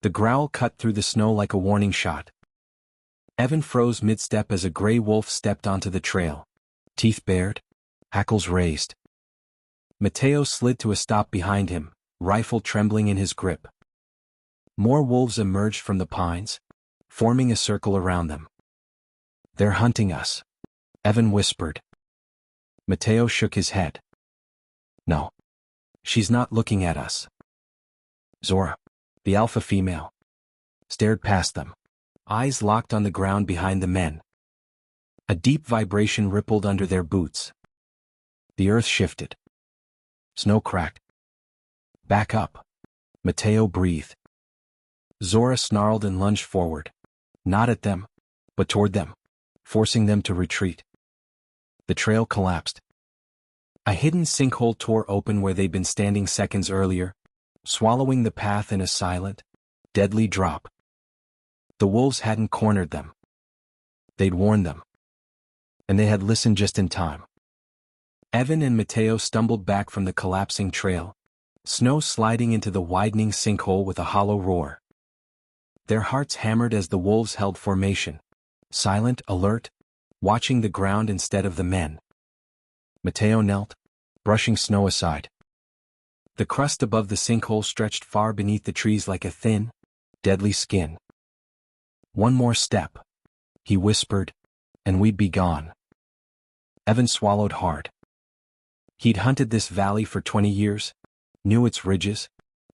The growl cut through the snow like a warning shot. Evan froze mid-step as a gray wolf stepped onto the trail, teeth bared, hackles raised. Mateo slid to a stop behind him, rifle trembling in his grip. More wolves emerged from the pines, forming a circle around them. "They're hunting us," Evan whispered. Mateo shook his head. "No. She's not looking at us." Zora, the alpha female, stared past them, eyes locked on the ground behind the men. A deep vibration rippled under their boots. The earth shifted. Snow cracked. "Back up," Mateo breathed. Zora snarled and lunged forward, not at them, but toward them, forcing them to retreat. The trail collapsed. A hidden sinkhole tore open where they'd been standing seconds earlier, swallowing the path in a silent, deadly drop. The wolves hadn't cornered them. They'd warned them. And they had listened just in time. Evan and Mateo stumbled back from the collapsing trail, snow sliding into the widening sinkhole with a hollow roar. Their hearts hammered as the wolves held formation, silent, alert, watching the ground instead of the men. Mateo knelt, brushing snow aside. The crust above the sinkhole stretched far beneath the trees like a thin, deadly skin. "One more step," he whispered, "and we'd be gone." Evan swallowed hard. He'd hunted this valley for 20 years, knew its ridges,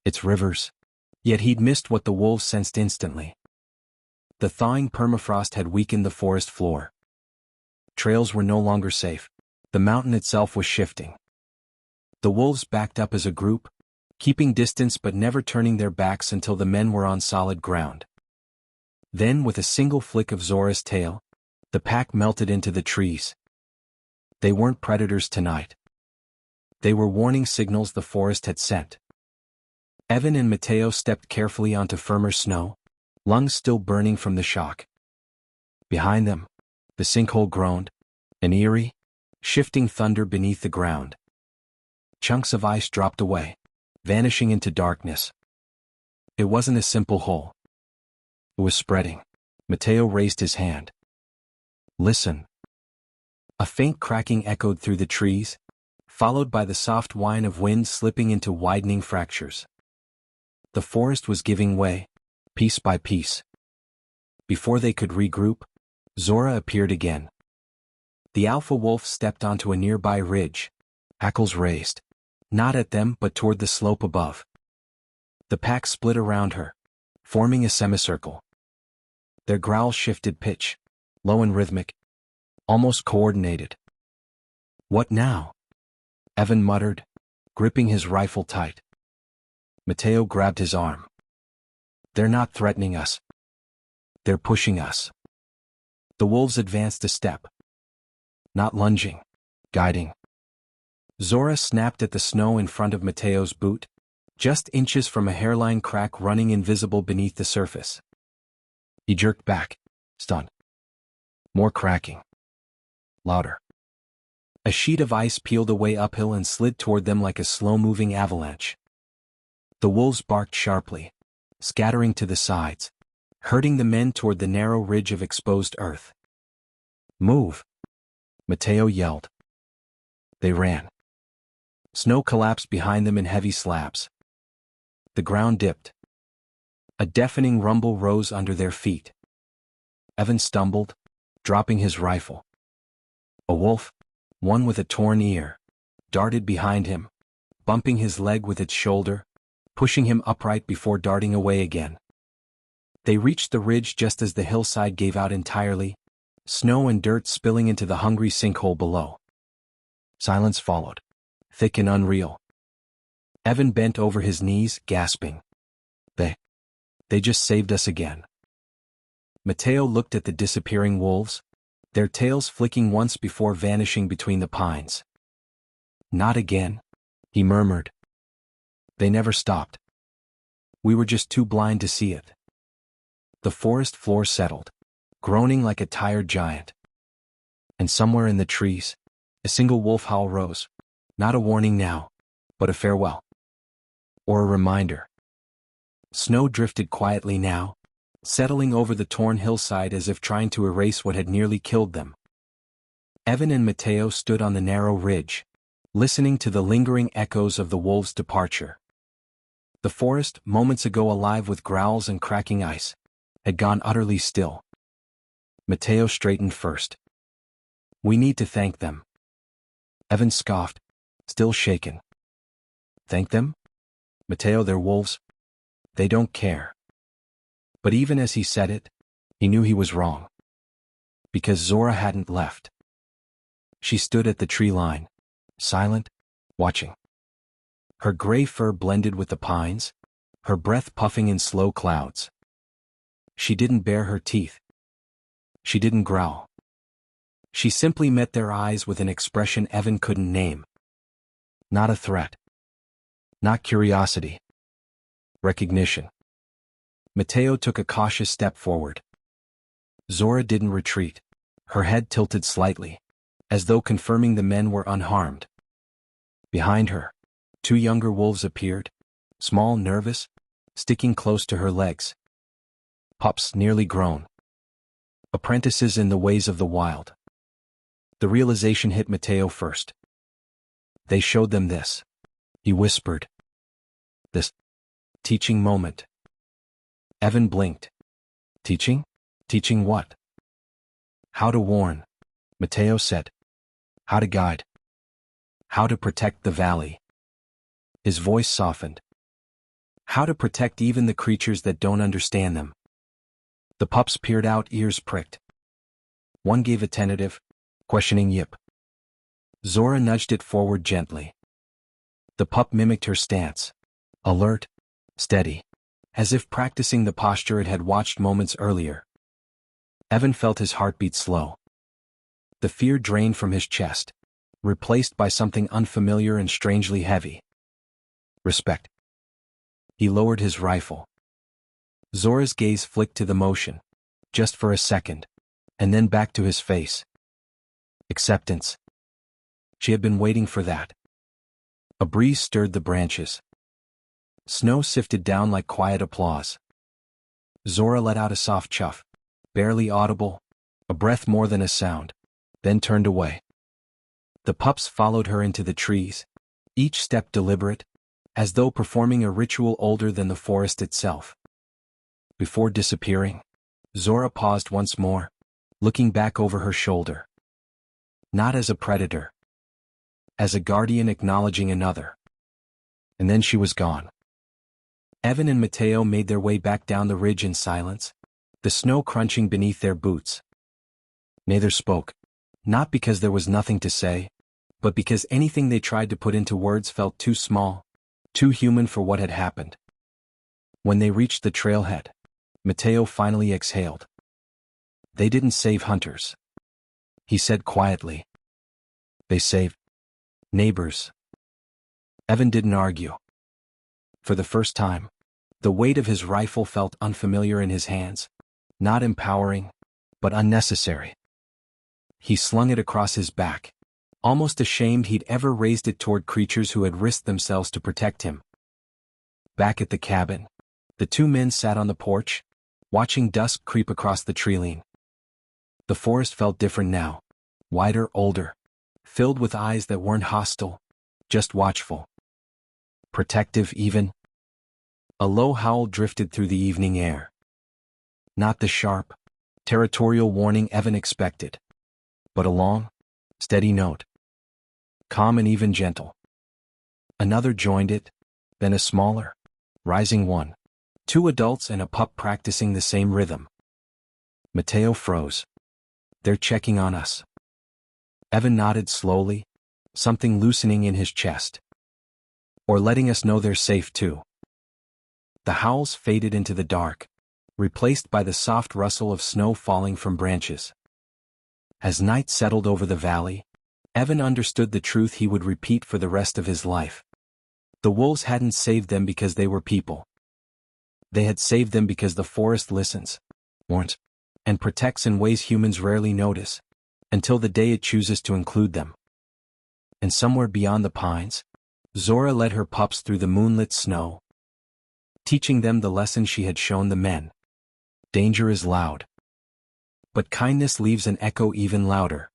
its rivers, yet he'd missed what the wolves sensed instantly. The thawing permafrost had weakened the forest floor. Trails were no longer safe. The mountain itself was shifting. The wolves backed up as a group, keeping distance but never turning their backs until the men were on solid ground. Then, with a single flick of Zora's tail, the pack melted into the trees. They weren't predators tonight. They were warning signals the forest had sent. Evan and Mateo stepped carefully onto firmer snow, lungs still burning from the shock. Behind them, the sinkhole groaned, an eerie, shifting thunder beneath the ground. Chunks of ice dropped away, vanishing into darkness. It wasn't a simple hole. It was spreading. Mateo raised his hand. "Listen." A faint cracking echoed through the trees, followed by the soft whine of wind slipping into widening fractures. The forest was giving way, piece by piece. Before they could regroup, Zora appeared again. The alpha wolf stepped onto a nearby ridge, hackles raised, not at them but toward the slope above. The pack split around her, forming a semicircle. Their growls shifted pitch, low and rhythmic, almost coordinated. "What now?" Evan muttered, gripping his rifle tight. Mateo grabbed his arm. "They're not threatening us. They're pushing us." The wolves advanced a step. Not lunging, guiding. Zora snapped at the snow in front of Mateo's boot, just inches from a hairline crack running invisible beneath the surface. He jerked back, stunned. More cracking. Louder. A sheet of ice peeled away uphill and slid toward them like a slow-moving avalanche. The wolves barked sharply, scattering to the sides, herding the men toward the narrow ridge of exposed earth. "Move!" Mateo yelled. They ran. Snow collapsed behind them in heavy slabs. The ground dipped. A deafening rumble rose under their feet. Evan stumbled, dropping his rifle. A wolf, one with a torn ear, darted behind him, bumping his leg with its shoulder, pushing him upright before darting away again. They reached the ridge just as the hillside gave out entirely, snow and dirt spilling into the hungry sinkhole below. Silence followed, thick and unreal. Evan bent over his knees, gasping. They just saved us again. Mateo looked at the disappearing wolves, their tails flicking once before vanishing between the pines. "Not again," he murmured. "They never stopped. We were just too blind to see it." The forest floor settled, groaning like a tired giant. And somewhere in the trees, a single wolf howl rose, not a warning now, but a farewell. Or a reminder. Snow drifted quietly now, settling over the torn hillside as if trying to erase what had nearly killed them. Evan and Matteo stood on the narrow ridge, listening to the lingering echoes of the wolves' departure. The forest, moments ago alive with growls and cracking ice, had gone utterly still. Matteo straightened first. "We need to thank them." Evan scoffed, still shaken. "Thank them? Matteo, they're wolves. They don't care." But even as he said it, he knew he was wrong. Because Zora hadn't left. She stood at the tree line, silent, watching. Her gray fur blended with the pines, her breath puffing in slow clouds. She didn't bare her teeth. She didn't growl. She simply met their eyes with an expression Evan couldn't name. Not a threat. Not curiosity. Recognition. Matteo took a cautious step forward. Zora didn't retreat. Her head tilted slightly, as though confirming the men were unharmed. Behind her, two younger wolves appeared, small, nervous, sticking close to her legs. Pups nearly grown. Apprentices in the ways of the wild. The realization hit Matteo first. "They showed them this," he whispered. "This teaching moment." Evan blinked. "Teaching? Teaching what?" "How to warn," Matteo said. "How to guide. How to protect the valley." His voice softened. "How to protect even the creatures that don't understand them." The pups peered out, ears pricked. One gave a tentative, questioning yip. Zora nudged it forward gently. The pup mimicked her stance, alert, steady, as if practicing the posture it had watched moments earlier. Evan felt his heartbeat slow. The fear drained from his chest, replaced by something unfamiliar and strangely heavy. Respect. He lowered his rifle. Zora's gaze flicked to the motion, just for a second, and then back to his face. Acceptance. She had been waiting for that. A breeze stirred the branches. Snow sifted down like quiet applause. Zora let out a soft chuff, barely audible, a breath more than a sound, then turned away. The pups followed her into the trees, each step deliberate, as though performing a ritual older than the forest itself. Before disappearing, Zora paused once more, looking back over her shoulder. Not as a predator. As a guardian acknowledging another. And then she was gone. Evan and Matteo made their way back down the ridge in silence, the snow crunching beneath their boots. Neither spoke, not because there was nothing to say, but because anything they tried to put into words felt too small, too human for what had happened. When they reached the trailhead, Matteo finally exhaled. "They didn't save hunters," he said quietly. "They saved neighbors." Evan didn't argue. For the first time, the weight of his rifle felt unfamiliar in his hands, not empowering, but unnecessary. He slung it across his back, almost ashamed he'd ever raised it toward creatures who had risked themselves to protect him. Back at the cabin, the two men sat on the porch, watching dusk creep across the treeline. The forest felt different now, wider, older, filled with eyes that weren't hostile, just watchful. Protective even. A low howl drifted through the evening air. Not the sharp, territorial warning Evan expected, but a long, steady note. Calm and even gentle. Another joined it, then a smaller, rising one. Two adults and a pup practicing the same rhythm. Matteo froze. "They're checking on us." Evan nodded slowly, something loosening in his chest. "Or letting us know they're safe too." The howls faded into the dark, replaced by the soft rustle of snow falling from branches. As night settled over the valley, Evan understood the truth he would repeat for the rest of his life. The wolves hadn't saved them because they were people. They had saved them because the forest listens, warns, and protects in ways humans rarely notice, until the day it chooses to include them. And somewhere beyond the pines, Zora led her pups through the moonlit snow. teaching them the lesson she had shown the men. Danger is loud. But kindness leaves an echo even louder.